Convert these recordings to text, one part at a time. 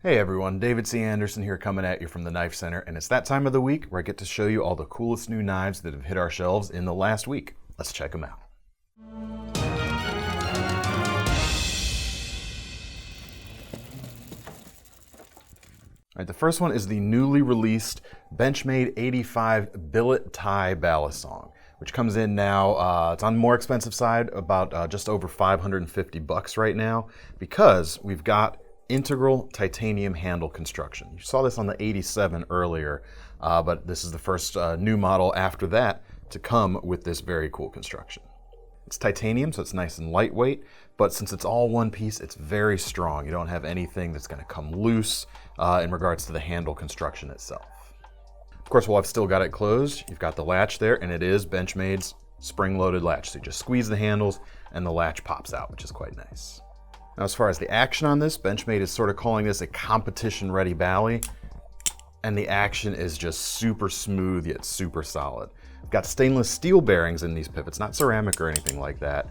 Hey everyone, David C. Anderson here coming at you from the Knife Center, and it's that time of the week where I get to show you all the coolest new knives that have hit our shelves in the last week. Let's check them out. All right, the first one is the newly released Benchmade 85 billet tie ballast song, which comes in now, it's on the more expensive side, about just over $550 right now, because we've got integral titanium handle construction. You saw this on the 87 earlier, but this is the first new model after that to come with this very cool construction. It's titanium, so it's nice and lightweight, but since it's all one piece, it's very strong. You don't have anything that's going to come loose in regards to the handle construction itself. Of course, while I've still got it closed, you've got the latch there, and it is Benchmade's spring-loaded latch. So you just squeeze the handles and the latch pops out, which is quite nice. Now, as far as the action on this, Benchmade is sort of calling this a competition-ready bally, and the action is just super smooth yet super solid. I've got stainless steel bearings in these pivots, not ceramic or anything like that,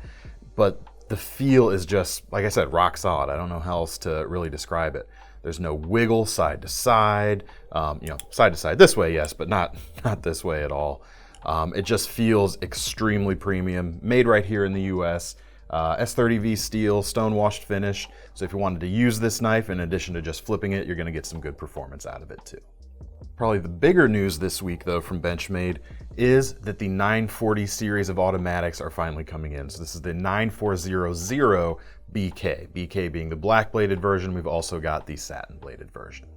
but the feel is just, like I said, rock solid. I don't know how else to really describe it. There's no wiggle side to side, side to side this way, yes, but not this way at all. It just feels extremely premium, made right here in the US. S30V steel, stone washed finish. So if you wanted to use this knife, in addition to just flipping it, you're gonna get some good performance out of it too. Probably the bigger news this week though from Benchmade is that the 940 series of automatics are finally coming in. So this is the 9400 BK. BK being the black bladed version. We've also got the satin bladed version.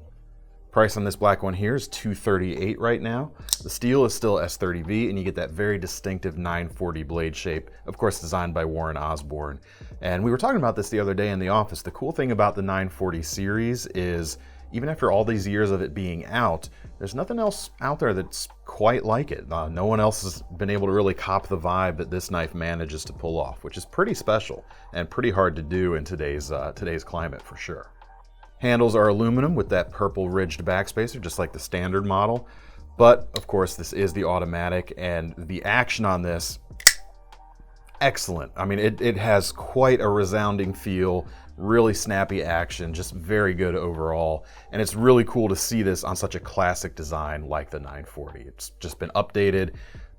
Price on this black one here is $238 right now. The steel is still S30V, and you get that very distinctive 940 blade shape, of course designed by Warren Osborne. And we were talking about this the other day in the office. The cool thing about the 940 series is, even after all these years of it being out, there's nothing else out there that's quite like it. No one else has been able to really cop the vibe that this knife manages to pull off, which is pretty special and pretty hard to do in today's climate for sure. Handles are aluminum with that purple ridged backspacer, just like the standard model. But of course, this is the automatic, and the action on this, excellent. I mean, it has quite a resounding feel, really snappy action, just very good overall. And it's really cool to see this on such a classic design like the 940. It's just been updated,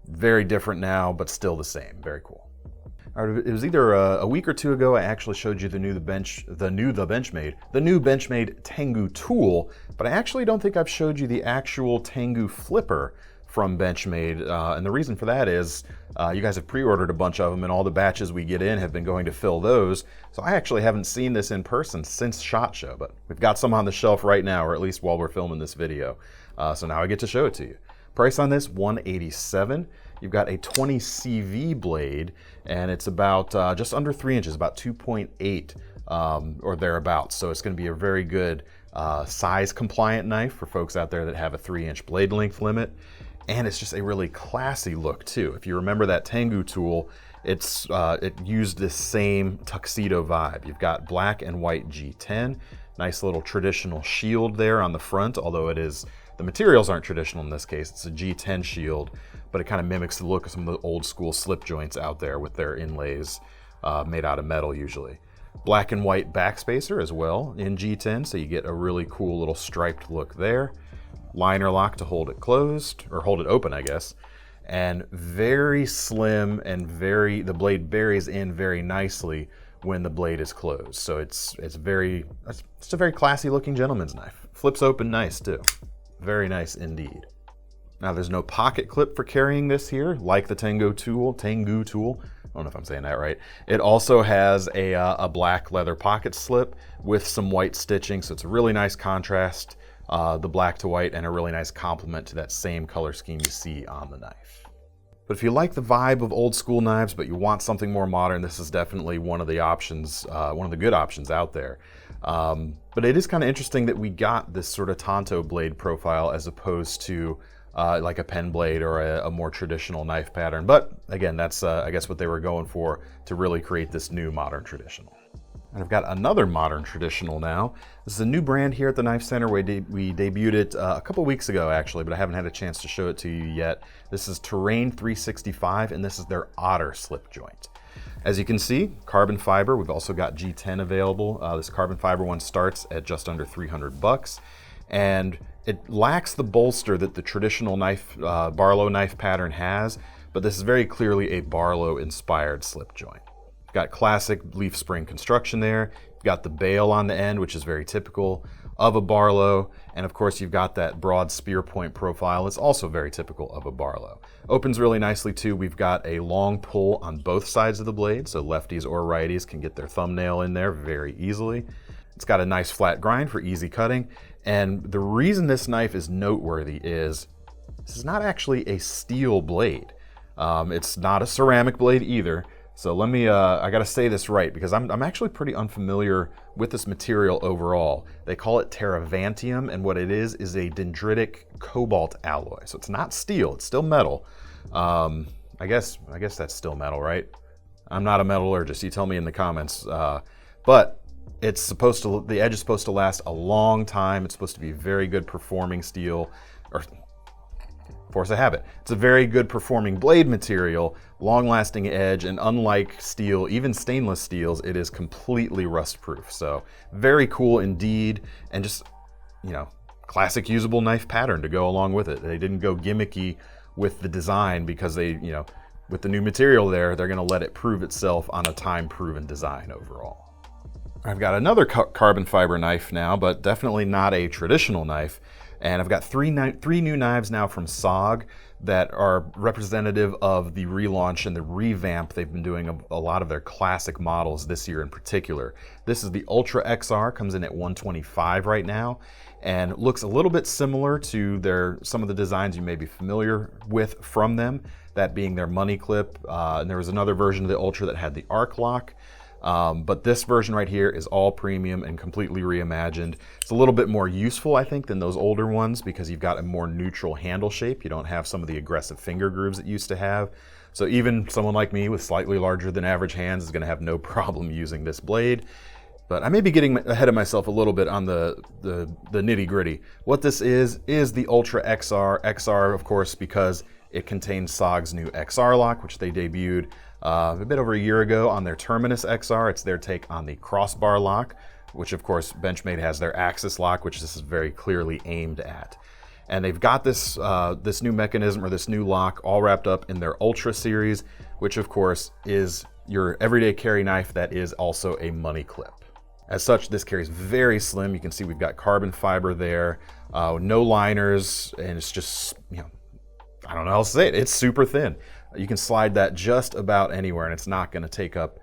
very different now, but still the same. Very cool. All right, it was either a week or two ago I actually showed you the new Benchmade Tangu tool, but I actually don't think I've showed you the actual Tangu flipper from Benchmade, and the reason for that is you guys have pre-ordered a bunch of them, and all the batches we get in have been going to fill those, so I actually haven't seen this in person since SHOT Show, but we've got some on the shelf right now, or at least while we're filming this video, so now I get to show it to you. Price on this, $187. You've got a 20 CV blade, and it's about just under 3 inches, about 2.8 or thereabouts. So it's going to be a very good size compliant knife for folks out there that have a 3-inch blade length limit. And it's just a really classy look too. If you remember that Tangu tool, it used this same tuxedo vibe. You've got black and white G10, nice little traditional shield there on the front, although the materials aren't traditional in this case. It's a G10 shield, but it kind of mimics the look of some of the old school slip joints out there with their inlays made out of metal usually. Black and white backspacer as well in G10, so you get a really cool little striped look there. Liner lock to hold it closed, or hold it open, I guess. And very slim and the blade buries in very nicely when the blade is closed. So it's a very classy looking gentleman's knife. Flips open nice too. Very nice indeed. Now there's no pocket clip for carrying this here, like the Tangu tool. I don't know if I'm saying that right. It also has a black leather pocket slip with some white stitching, so it's a really nice contrast, the black to white, and a really nice complement to that same color scheme you see on the knife. But if you like the vibe of old school knives, but you want something more modern, this is definitely one of the options, one of the good options out there. But it is kind of interesting that we got this sort of tanto blade profile as opposed to like a pen blade or a more traditional knife pattern. But again, that's I guess what they were going for to really create this new modern traditional. And I've got another modern traditional now. This is a new brand here at the Knife Center. We debuted it a couple weeks ago actually, but I haven't had a chance to show it to you yet. This is Terrain 365, and this is their Otter slip joint. As you can see, carbon fiber, we've also got G10 available. This carbon fiber one starts at just under $300, and it lacks the bolster that the traditional knife, Barlow knife pattern has, but this is very clearly a Barlow inspired slip joint. Got classic leaf spring construction there. You've got the bail on the end, which is very typical of a Barlow, and of course you've got that broad spear point profile. It's also very typical of a Barlow. Opens really nicely too. We've got a long pull on both sides of the blade, so lefties or righties can get their thumbnail in there very easily. It's got a nice flat grind for easy cutting, and the reason this knife is noteworthy is this is not actually a steel blade. It's not a ceramic blade either. So let me, I gotta say this right, because I'm actually pretty unfamiliar with this material overall. They call it Terravantium, and what it is a dendritic cobalt alloy. So it's not steel, it's still metal. I guess that's still metal, right? I'm not a metallurgist, you tell me in the comments. But it's supposed to, the edge is supposed to last a long time. It's supposed to be very good performing steel, or force of habit. It's a very good performing blade material, long lasting edge, and unlike steel, even stainless steels, it is completely rust proof. So very cool indeed, and just, you know, classic usable knife pattern to go along with it. They didn't go gimmicky with the design because they, you know, with the new material there, they're gonna let it prove itself on a time proven design overall. I've got another carbon fiber knife now, but definitely not a traditional knife. And I've got three new knives now from SOG that are representative of the relaunch and the revamp they've been doing a lot of their classic models this year in particular. This is the Ultra XR, comes in at $125 right now, and looks a little bit similar to some of the designs you may be familiar with from them, that being their money clip. And there was another version of the Ultra that had the arc lock. But this version right here is all premium and completely reimagined. It's a little bit more useful, I think, than those older ones because you've got a more neutral handle shape. You don't have some of the aggressive finger grooves it used to have. So even someone like me with slightly larger than average hands is going to have no problem using this blade. But I may be getting ahead of myself a little bit on the nitty gritty. What this is the Ultra XR. XR, of course, because it contains SOG's new XR lock, which they debuted a bit over a year ago on their Terminus XR. It's their take on the crossbar lock, which of course Benchmade has their Axis lock, which this is very clearly aimed at. And they've got this new mechanism, or this new lock, all wrapped up in their Ultra series, which of course is your everyday carry knife that is also a money clip. As such, this carries very slim. You can see we've got carbon fiber there, no liners, and it's just, you know, I don't know how else to say it. It's super thin. You can slide that just about anywhere, and it's not going to take up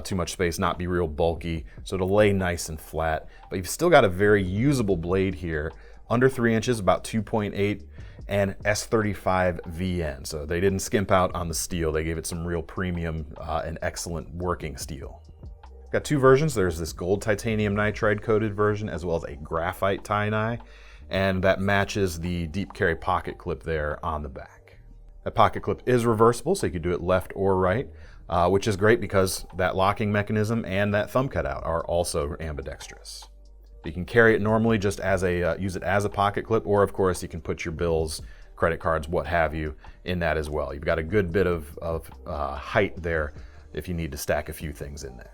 too much space, not be real bulky, so it'll lay nice and flat. But you've still got a very usable blade here, under 3 inches, about 2.8, and S35 VN. So they didn't skimp out on the steel. They gave it some real premium and excellent working steel. Got two versions. There's this gold titanium nitride coated version, as well as a graphite tie-nye, and that matches the deep carry pocket clip there on the back. That pocket clip is reversible, so you can do it left or right, which is great because that locking mechanism and that thumb cutout are also ambidextrous. You can carry it normally just as use it as a pocket clip, or of course you can put your bills, credit cards, what have you, in that as well. You've got a good bit of height there if you need to stack a few things in there.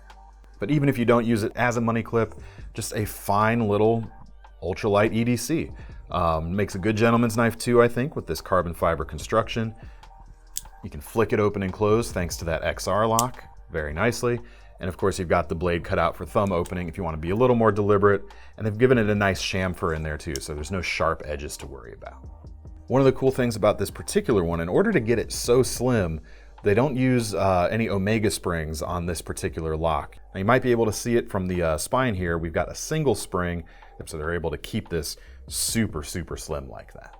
But even if you don't use it as a money clip, just a fine little ultralight EDC. Makes a good gentleman's knife too, I think, with this carbon fiber construction. You can flick it open and close thanks to that XR lock very nicely. And of course, you've got the blade cut out for thumb opening if you want to be a little more deliberate. And they've given it a nice chamfer in there too, so there's no sharp edges to worry about. One of the cool things about this particular one, in order to get it so slim, they don't use any Omega springs on this particular lock. Now you might be able to see it from the spine here. We've got a single spring, so they're able to keep this super, super slim like that.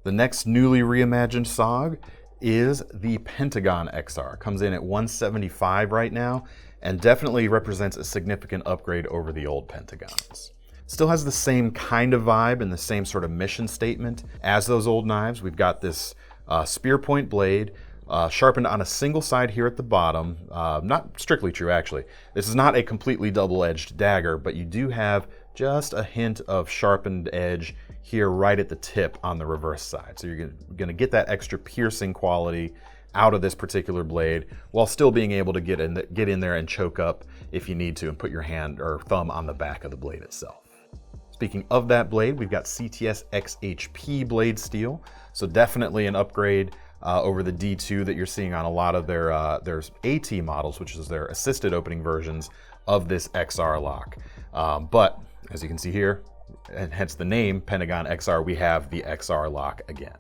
The next newly reimagined SOG is the Pentagon XR. Comes in at $175 right now, and definitely represents a significant upgrade over the old Pentagons. Still has the same kind of vibe and the same sort of mission statement as those old knives. We've got this spear point blade, sharpened on a single side here at the bottom. Not strictly true, actually. This is not a completely double-edged dagger, but you do have just a hint of sharpened edge here right at the tip on the reverse side. So you're gonna get that extra piercing quality out of this particular blade while still being able to get in there and choke up if you need to and put your hand or thumb on the back of the blade itself. Speaking of that blade, we've got CTS XHP blade steel, so definitely an upgrade over the D2 that you're seeing on a lot of their AT models, which is their assisted opening versions of this XR lock. But as you can see here, and hence the name Pentagon XR, we have the XR lock again.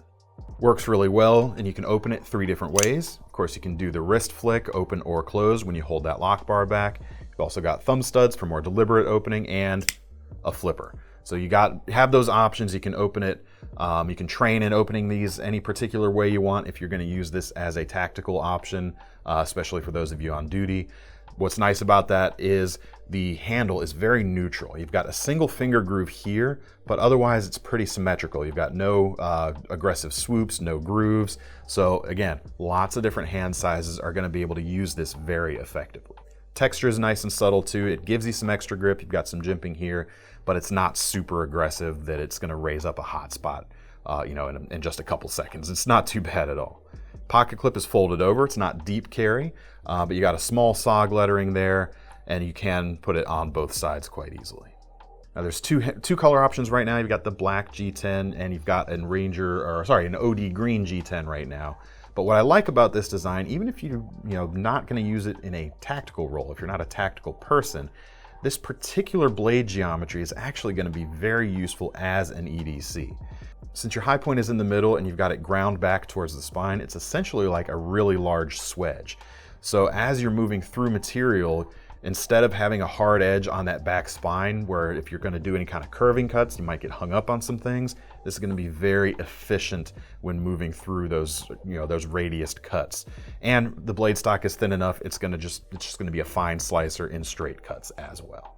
Works really well, and you can open it 3 different ways. Of course, you can do the wrist flick, open or close when you hold that lock bar back. You've also got thumb studs for more deliberate opening and a flipper. So you have those options. You can open it. You can train in opening these any particular way you want if you're going to use this as a tactical option, especially for those of you on duty. What's nice about that is the handle is very neutral. You've got a single finger groove here, but otherwise it's pretty symmetrical. You've got no aggressive swoops, no grooves. So again, lots of different hand sizes are going to be able to use this very effectively. Texture is nice and subtle too. It gives you some extra grip. You've got some jimping here, but it's not super aggressive that it's going to raise up a hot spot, in just a couple seconds. It's not too bad at all. Pocket clip is folded over. It's not deep carry, but you got a small SOG lettering there, and you can put it on both sides quite easily. Now there's two color options right now. You've got the black G10 and you've got an OD green G10 right now. But what I like about this design, even if you're not going to use it in a tactical role, if you're not a tactical person, this particular blade geometry is actually going to be very useful as an EDC. Since your high point is in the middle and you've got it ground back towards the spine, it's essentially like a really large swedge. So as you're moving through material, instead of having a hard edge on that back spine, where if you're going to do any kind of curving cuts, you might get hung up on some things, this is going to be very efficient when moving through those radiused cuts. And the blade stock is thin enough, it's just going to be a fine slicer in straight cuts as well.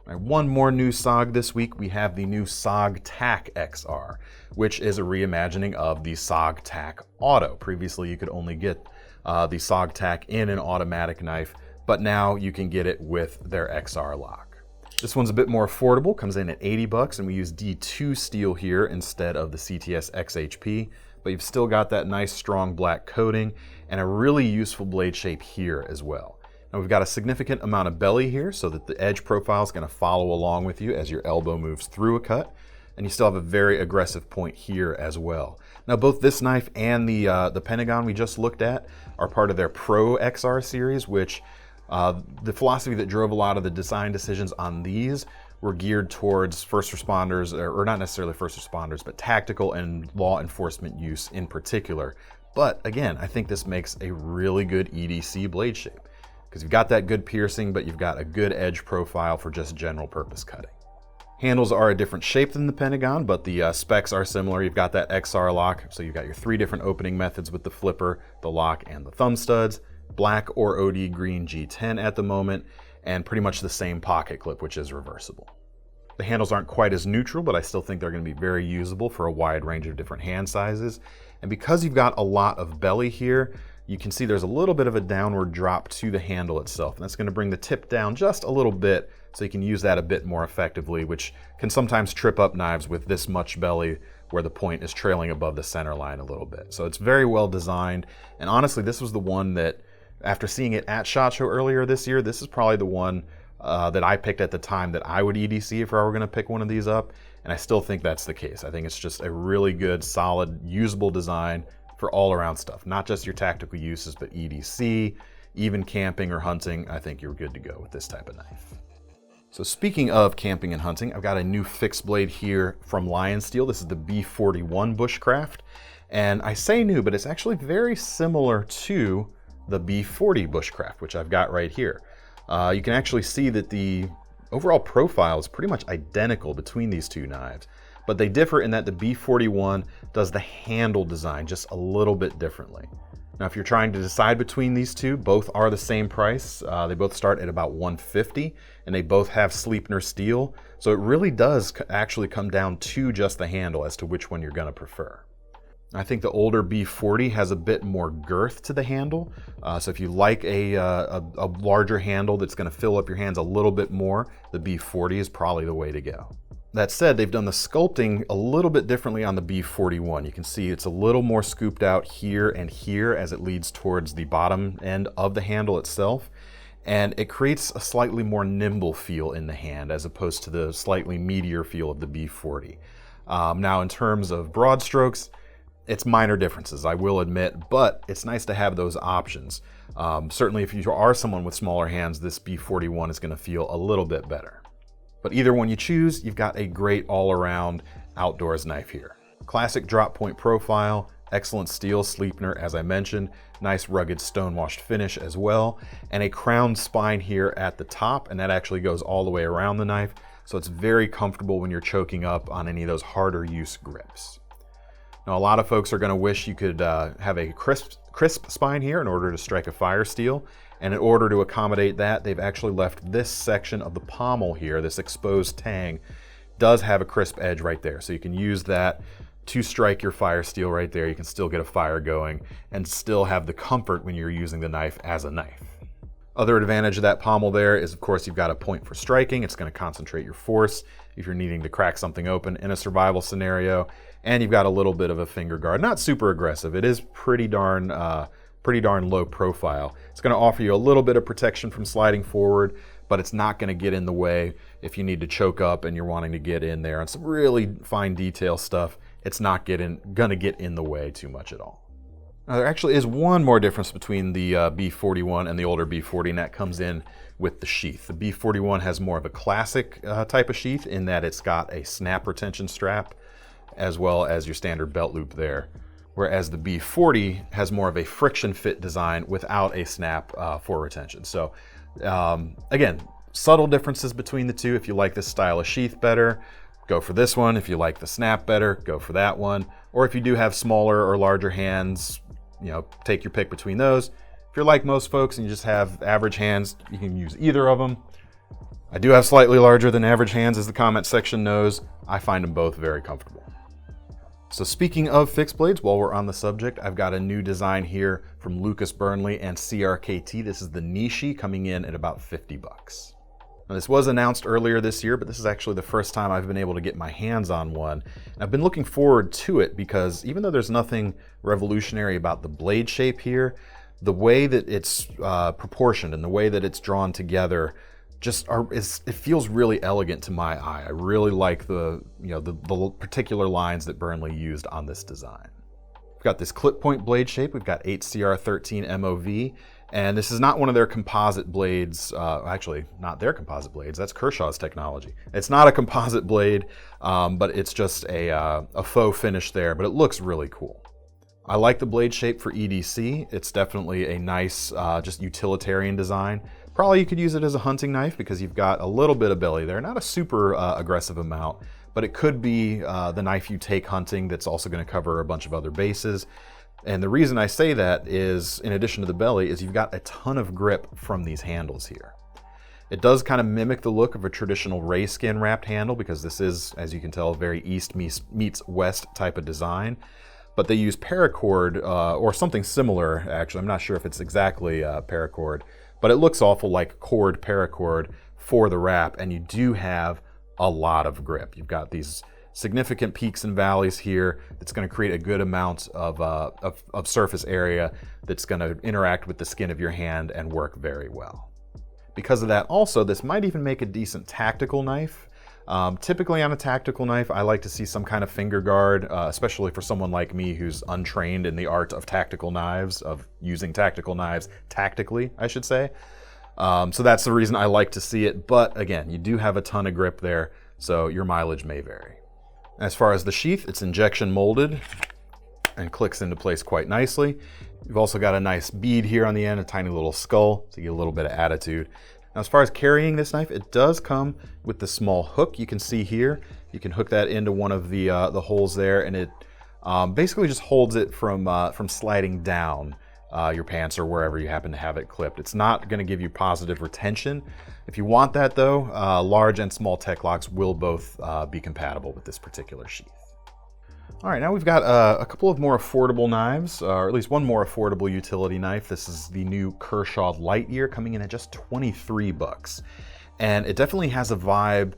All right, one more new SOG this week. We have the new SOG TAC XR, which is a reimagining of the SOG TAC Auto. Previously, you could only get the SOG TAC in an automatic knife, but now you can get it with their XR lock. This one's a bit more affordable, comes in at 80 bucks, and we use D2 steel here instead of the CTS XHP, but you've still got that nice strong black coating and a really useful blade shape here as well. Now we've got a significant amount of belly here so that the edge profile is going to follow along with you as your elbow moves through a cut, and you still have a very aggressive point here as well. Now both this knife and the Pentagon we just looked at are part of their Pro XR series, which the philosophy that drove a lot of the design decisions on these were geared towards first responders, or not necessarily first responders, but tactical and law enforcement use in particular. But again, I think this makes a really good EDC blade shape because you've got that good piercing, but you've got a good edge profile for just general purpose cutting. Handles are a different shape than the Pentagon, but the specs are similar. You've got that XR lock, so you've got your 3 different opening methods with the flipper, the lock, and the thumb studs. Black or OD green G10 at the moment, and pretty much the same pocket clip, which is reversible. The handles aren't quite as neutral, but I still think they're going to be very usable for a wide range of different hand sizes. And because you've got a lot of belly here, you can see there's a little bit of a downward drop to the handle itself, and that's going to bring the tip down just a little bit so you can use that a bit more effectively, which can sometimes trip up knives with this much belly where the point is trailing above the center line a little bit. So it's very well designed, and honestly, this was the one that, after seeing it at SHOT Show earlier this year, this is probably the one that I picked at the time that I would EDC if I were going to pick one of these up, and I still think that's the case. I think it's just a really good, solid, usable design for all-around stuff, not just your tactical uses, but EDC, even camping or hunting. I think you're good to go with this type of knife. So speaking of camping and hunting, I've got a new fixed blade here from Lion Steel. This is the B41 Bushcraft, and I say new, but it's actually very similar to the B40 Bushcraft, which I've got right here. You can actually see that the overall profile is pretty much identical between these two knives, but they differ in that the B41 does the handle design just a little bit differently. Now, if you're trying to decide between these two, both are the same price. They both start at about $150, and they both have Sleipner steel, so it really does actually come down to just the handle as to which one you're going to prefer. I think the older B40 has a bit more girth to the handle, so if you like a larger handle that's going to fill up your hands a little bit more, the B40 is probably the way to go. That said, they've done the sculpting a little bit differently on the B41. You can see it's a little more scooped out here and here as it leads towards the bottom end of the handle itself. And it creates a slightly more nimble feel in the hand as opposed to the slightly meatier feel of the B40. Now in terms of broad strokes, it's minor differences, I will admit, but it's nice to have those options. Certainly if you are someone with smaller hands, this B41 is going to feel a little bit better. But either one you choose, you've got a great all-around outdoors knife here. Classic drop point profile, excellent steel sleepener as I mentioned, nice rugged stone-washed finish as well, and a crowned spine here at the top, and that actually goes all the way around the knife, so it's very comfortable when you're choking up on any of those harder use grips. Now a lot of folks are going to wish you could have a crisp spine here in order to strike a fire steel. And in order to accommodate that, they've actually left this section of the pommel here, this exposed tang, does have a crisp edge right there. So you can use that to strike your fire steel right there. You can still get a fire going and still have the comfort when you're using the knife as a knife. Other advantage of that pommel there is, of course, you've got a point for striking. It's going to concentrate your force if you're needing to crack something open in a survival scenario. And you've got a little bit of a finger guard. Not super aggressive. It is pretty darn low profile. It's going to offer you a little bit of protection from sliding forward, but it's not going to get in the way if you need to choke up and you're wanting to get in there on some really fine detail stuff. It's not going to get in the way too much at all. Now there actually is one more difference between the B41 and the older B40, and that comes in with the sheath. The B41 has more of a classic type of sheath in that it's got a snap retention strap as well as your standard belt loop there. Whereas the B40 has more of a friction fit design without a snap for retention. So again, subtle differences between the two. If you like this style of sheath better, go for this one. If you like the snap better, go for that one. Or if you do have smaller or larger hands, take your pick between those. If you're like most folks and you just have average hands, you can use either of them. I do have slightly larger than average hands, as the comment section knows. I find them both very comfortable. So speaking of fixed blades, while we're on the subject, I've got a new design here from Lucas Burnley and CRKT. This is the Nishi, coming in at about 50 bucks. Now this was announced earlier this year, but this is actually the first time I've been able to get my hands on one. And I've been looking forward to it because even though there's nothing revolutionary about the blade shape here, the way that it's proportioned and the way that it's drawn together it feels really elegant to my eye. I really like the particular lines that Burnley used on this design. We've got this clip point blade shape. We've got 8CR13 MOV, and this is not one of their composite blades. Actually, not their composite blades. That's Kershaw's technology. It's not a composite blade, but it's just a faux finish there, but it looks really cool. I like the blade shape for EDC. It's definitely a nice, just utilitarian design. Probably you could use it as a hunting knife because you've got a little bit of belly there, not a super aggressive amount, but it could be the knife you take hunting that's also going to cover a bunch of other bases. And the reason I say that is, in addition to the belly, is you've got a ton of grip from these handles here. It does kind of mimic the look of a traditional ray skin wrapped handle because this is, as you can tell, a very East meets West type of design. But they use paracord or something similar, actually. I'm not sure if it's exactly paracord, but it looks awful like cord paracord for the wrap, and you do have a lot of grip. You've got these significant peaks and valleys here that's going to create a good amount of surface area that's going to interact with the skin of your hand and work very well. Because of that also, this might even make a decent tactical knife. Typically on a tactical knife, I like to see some kind of finger guard, especially for someone like me who's untrained in the art of tactical knives, of using tactical knives tactically, I should say. So that's the reason I like to see it. But again, you do have a ton of grip there, so your mileage may vary. As far as the sheath, it's injection molded and clicks into place quite nicely. You've also got a nice bead here on the end, a tiny little skull to get a little bit of attitude. Now, as far as carrying this knife, it does come with the small hook you can see here. You can hook that into one of the holes there, and it basically just holds it from sliding down your pants or wherever you happen to have it clipped. It's not going to give you positive retention. If you want that though, large and small tech locks will both be compatible with this particular sheath. All right, now we've got a couple of more affordable knives, or at least one more affordable utility knife. This is the new Kershaw Lightyear, coming in at just 23 bucks. And it definitely has a vibe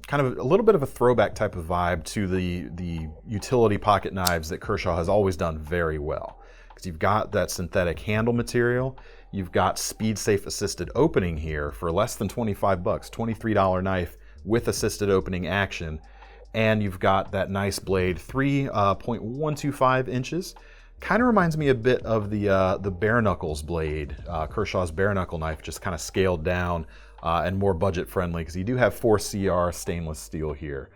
kind of a little bit of a throwback type of vibe to the utility pocket knives that Kershaw has always done very well. Because you've got that synthetic handle material, you've got speed safe assisted opening here for less than 25 bucks, $23 knife with assisted opening action, and you've got that nice blade, 3.125 inches. Kind of reminds me a bit of the bare knuckles blade, Kershaw's bare knuckle knife, just kind of scaled down and more budget friendly, because you do have 4CR stainless steel here.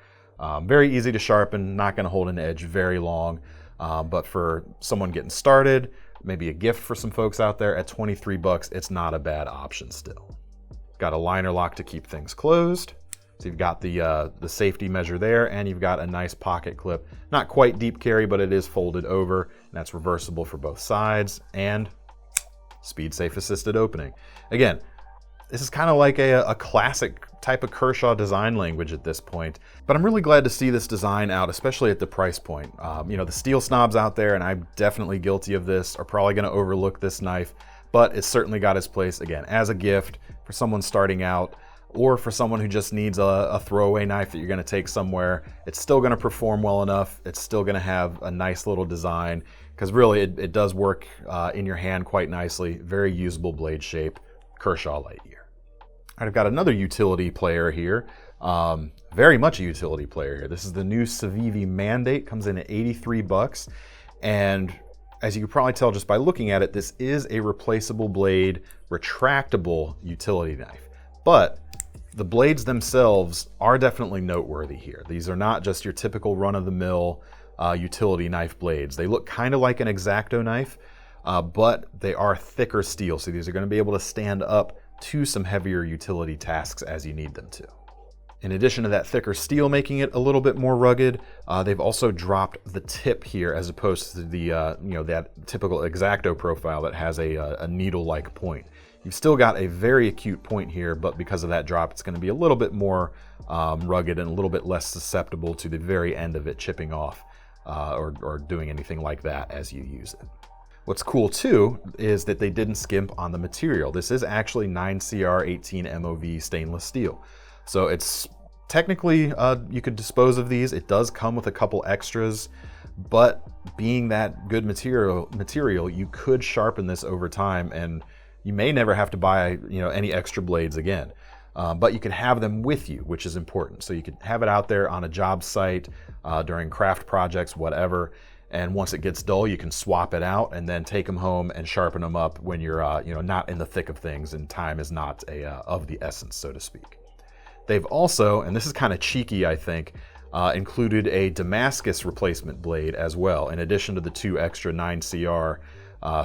Very easy to sharpen, not going to hold an edge very long, but for someone getting started, maybe a gift for some folks out there, at 23 bucks, it's not a bad option still. Got a liner lock to keep things closed. So you've got the safety measure there, and you've got a nice pocket clip. Not quite deep carry, but it is folded over, and that's reversible for both sides, and speed safe assisted opening. Again, this is kind of like a classic type of Kershaw design language at this point, but I'm really glad to see this design out, especially at the price point. You know, the steel snobs out there, and I'm definitely guilty of this, are probably going to overlook this knife, but it's certainly got its place, again, as a gift for someone starting out, or for someone who just needs a throwaway knife that you're going to take somewhere. It's still going to perform well enough. It's still going to have a nice little design, because really it does work in your hand quite nicely. Very usable blade shape, Kershaw Light Year. All right, I've got another utility player here. Very much a utility player here. This is the new Civivi Mandate. Comes in at 83 bucks. And as you can probably tell just by looking at it, this is a replaceable blade, retractable utility knife. But the blades themselves are definitely noteworthy here. These are not just your typical run-of-the-mill utility knife blades. They look kind of like an X-Acto knife, but they are thicker steel, so these are going to be able to stand up to some heavier utility tasks as you need them to. In addition to that thicker steel making it a little bit more rugged, they've also dropped the tip here as opposed to the that typical X-Acto profile that has a needle-like point. You've still got a very acute point here, but because of that drop, it's going to be a little bit more rugged and a little bit less susceptible to the very end of it chipping off or doing anything like that as you use it. What's cool too is that they didn't skimp on the material. This is actually 9CR 18 MOV stainless steel. So it's technically, you could dispose of these. It does come with a couple extras, but being that good material, you could sharpen this over time, and you may never have to buy any extra blades again. But you can have them with you, which is important. So you could have it out there on a job site, during craft projects, whatever. And once it gets dull, you can swap it out and then take them home and sharpen them up when you're not in the thick of things and time is not of the essence, so to speak. They've also, and this is kind of cheeky, I think, included a Damascus replacement blade as well, in addition to the two extra 9CR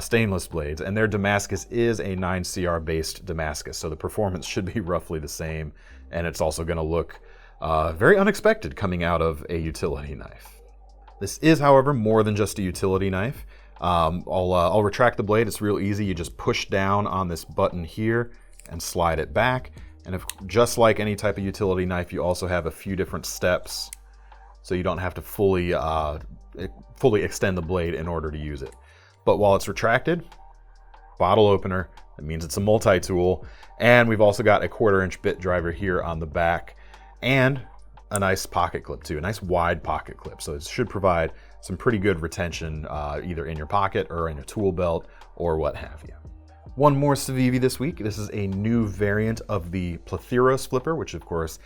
stainless blades. And their Damascus is a 9CR based Damascus, so the performance should be roughly the same, and it's also going to look very unexpected coming out of a utility knife. This is, however, more than just a utility knife. I'll retract the blade. It's real easy. You just push down on this button here and slide it back. And just like any type of utility knife, you also have a few different steps, so you don't have to fully extend the blade in order to use it. But while it's retracted, bottle opener, that means it's a multi-tool. And we've also got a 1/4-inch bit driver here on the back, and a nice pocket clip too, a nice wide pocket clip. So it should provide some pretty good retention either in your pocket or in a tool belt or what have you. One more Civivi this week. This is a new variant of the Platheros flipper, which of course,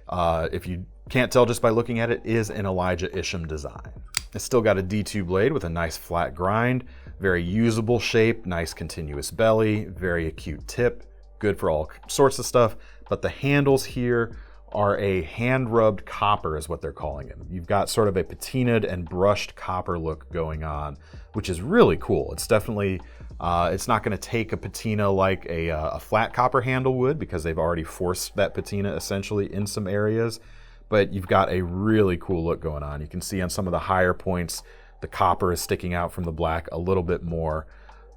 if you can't tell just by looking at it, is an Elijah Isham design. It's still got a D2 blade with a nice flat grind, very usable shape, nice continuous belly, very acute tip, good for all sorts of stuff. But the handles here are a hand-rubbed copper is what they're calling it. You've got sort of a patinaed and brushed copper look going on, which is really cool. It's definitely, it's not gonna take a patina like a flat copper handle would, because they've already forced that patina essentially in some areas, but you've got a really cool look going on. You can see on some of the higher points, the copper is sticking out from the black a little bit more.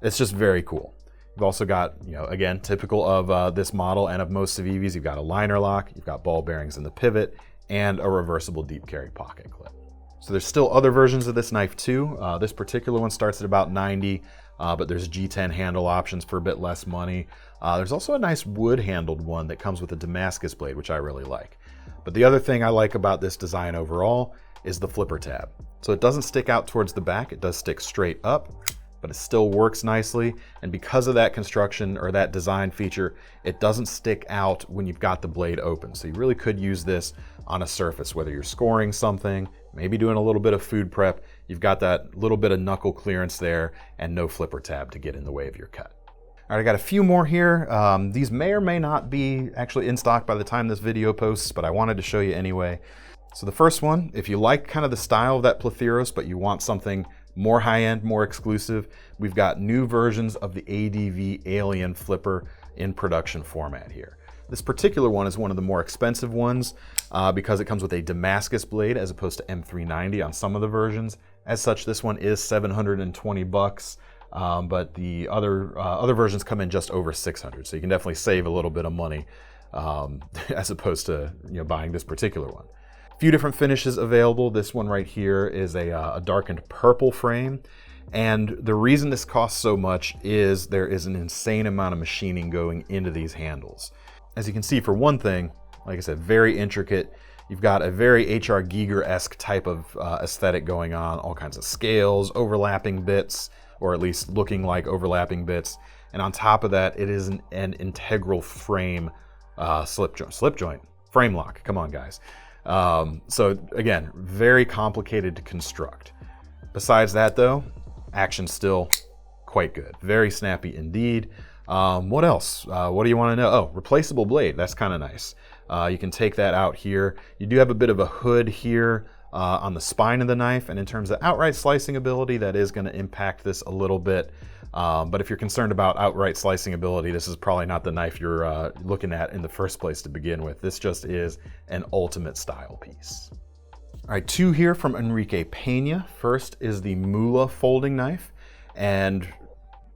It's just very cool. You've also got, again, typical of this model and of most Civivis, you've got a liner lock, you've got ball bearings in the pivot, and a reversible deep carry pocket clip. So there's still other versions of this knife too. This particular one starts at about 90, but there's G10 handle options for a bit less money. There's also a nice wood-handled one that comes with a Damascus blade, which I really like. But the other thing I like about this design overall is the flipper tab. So it doesn't stick out towards the back, it does stick straight up, but it still works nicely. And because of that construction or that design feature, it doesn't stick out when you've got the blade open. So you really could use this on a surface, whether you're scoring something, maybe doing a little bit of food prep, you've got that little bit of knuckle clearance there and no flipper tab to get in the way of your cut. All right, I got a few more here. These may or may not be actually in stock by the time this video posts, but I wanted to show you anyway. So the first one, if you like kind of the style of that Platheros, but you want something more high-end, more exclusive, we've got new versions of the ADV Alien flipper in production format here. This particular one is one of the more expensive ones because it comes with a Damascus blade as opposed to M390 on some of the versions. As such, this one is $720, but the other versions come in just over $600, so you can definitely save a little bit of money as opposed to buying this particular one. Few different finishes available. This one right here is a darkened purple frame, and the reason this costs so much is there is an insane amount of machining going into these handles. As you can see, for one thing, like I said, very intricate. You've got a very H.R. Giger-esque type of aesthetic going on, all kinds of scales, overlapping bits, or at least looking like overlapping bits, and on top of that, it is an integral frame slip joint, frame lock. Come on, guys. So again, very complicated to construct. Besides that though, action's still quite good. Very snappy indeed. What else? What do you want to know? Oh, replaceable blade. That's kind of nice. You can take that out here. You do have a bit of a hood here on the spine of the knife, and in terms of outright slicing ability, that is going to impact this a little bit. But if you're concerned about outright slicing ability, this is probably not the knife you're looking at in the first place to begin with. This just is an ultimate style piece. All right, two here from Enrique Pena. First is the Mula folding knife, and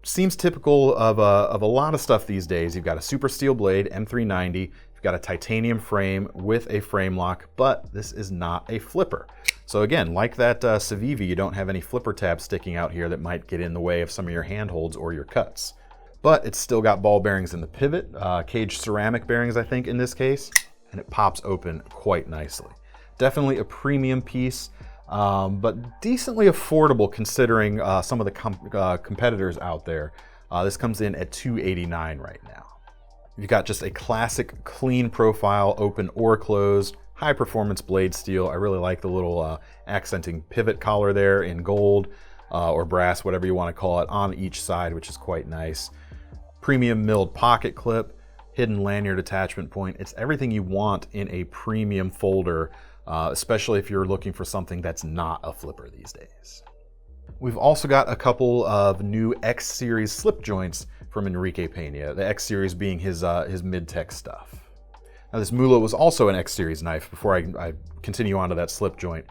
seems typical of a lot of stuff these days. You've got a super steel blade, M390, you've got a titanium frame with a frame lock, but this is not a flipper. So again, like that Civivi, you don't have any flipper tabs sticking out here that might get in the way of some of your handholds or your cuts. But it's still got ball bearings in the pivot, caged ceramic bearings I think in this case, and it pops open quite nicely. Definitely a premium piece, but decently affordable considering some of the competitors out there. This comes in at $289 right now. You've got just a classic clean profile, open or closed, high performance blade steel. I really like the little accenting pivot collar there in gold or brass, whatever you want to call it, on each side, which is quite nice. Premium milled pocket clip, hidden lanyard attachment point. It's everything you want in a premium folder, especially if you're looking for something that's not a flipper these days. We've also got a couple of new X series slip joints from Enrique Pena, the X series being his mid-tech stuff. Now this Mula was also an X series knife before I continue on to that slip joint.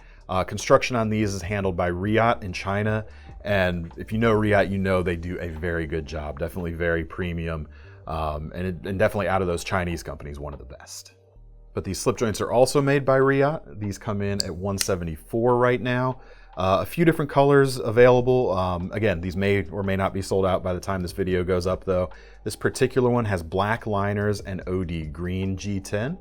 Construction on these is handled by Riot in China, and if you know Riot, you know they do a very good job, definitely very premium, and definitely out of those Chinese companies, one of the best. But these slip joints are also made by Riot. These come in at $174 right now. A few different colors available. Again, these may or may not be sold out by the time this video goes up though. This particular one has black liners and OD green G10.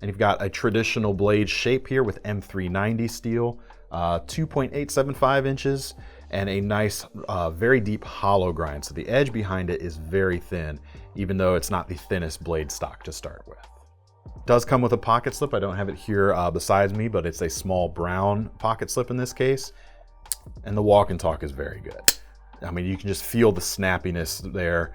And you've got a traditional blade shape here with M390 steel, 2.875 inches, and a nice, very deep hollow grind. So the edge behind it is very thin, even though it's not the thinnest blade stock to start with. Does come with a pocket slip. I don't have it here besides me, but it's a small brown pocket slip in this case. And the walk and talk is very good. I mean, you can just feel the snappiness there.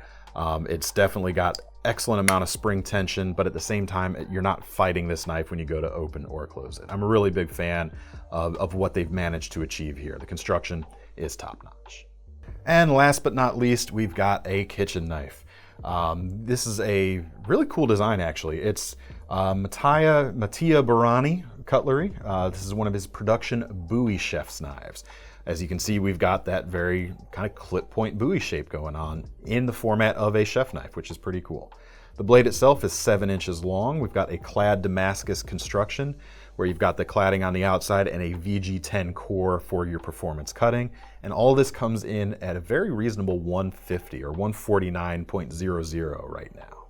It's definitely got excellent amount of spring tension, but at the same time, you're not fighting this knife when you go to open or close it. I'm a really big fan of what they've managed to achieve here. The construction is top notch. And last but not least, we've got a kitchen knife. This is a really cool design actually. It's Mattia Barani cutlery. This is one of his production Bowie chef's knives. As you can see, we've got that very kind of clip point Bowie shape going on in the format of a chef knife, which is pretty cool. The blade itself is 7 inches long. We've got a clad Damascus construction where you've got the cladding on the outside and a VG10 core for your performance cutting. And all this comes in at a very reasonable 150 or 149.00 right now.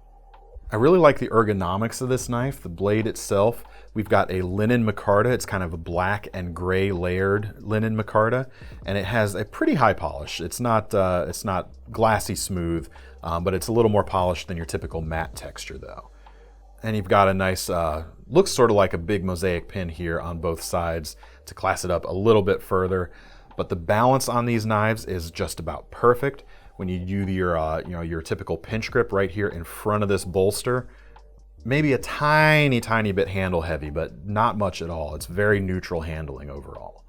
I really like the ergonomics of this knife. The blade itself We've got a linen micarta. It's kind of a black and gray layered linen micarta, and it has a pretty high polish. It's not glassy smooth, but it's a little more polished than your typical matte texture though. And you've got a nice, looks sort of like a big mosaic pin here on both sides to class it up a little bit further. But the balance on these knives is just about perfect. When you do your typical pinch grip right here in front of this bolster, maybe a tiny bit handle heavy, but not much at all. It's very neutral handling overall.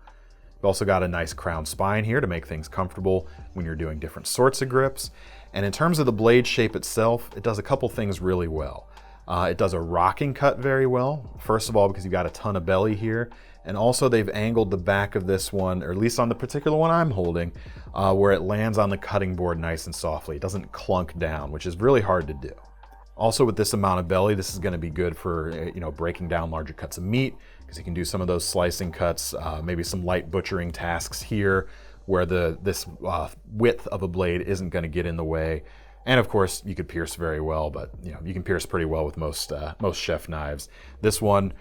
You've also got a nice crown spine here to make things comfortable when you're doing different sorts of grips. And in terms of the blade shape itself, it does a couple things really well. It does a rocking cut very well. First of all, because you've got a ton of belly here. And also they've angled the back of this one, or at least on the particular one I'm holding, where it lands on the cutting board nice and softly. It doesn't clunk down, which is really hard to do. Also with this amount of belly, this is going to be good for breaking down larger cuts of meat, because you can do some of those slicing cuts, maybe some light butchering tasks here where this width of a blade isn't going to get in the way. And of course you could pierce very well, but you can pierce pretty well with most chef knives. This one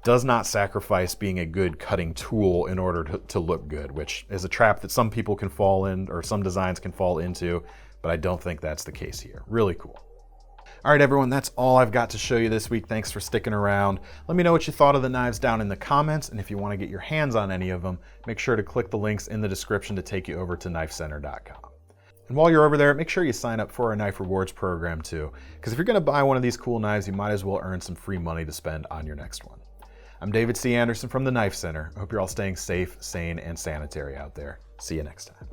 does not sacrifice being a good cutting tool in order to look good, which is a trap that some people can fall in, or some designs can fall into, but I don't think that's the case here. Really cool. All right, everyone, that's all I've got to show you this week. Thanks for sticking around. Let me know what you thought of the knives down in the comments, and if you want to get your hands on any of them, make sure to click the links in the description to take you over to KnifeCenter.com. And while you're over there, make sure you sign up for our Knife Rewards program too, because if you're going to buy one of these cool knives, you might as well earn some free money to spend on your next one. I'm David C. Anderson from the Knife Center. I hope you're all staying safe, sane, and sanitary out there. See you next time.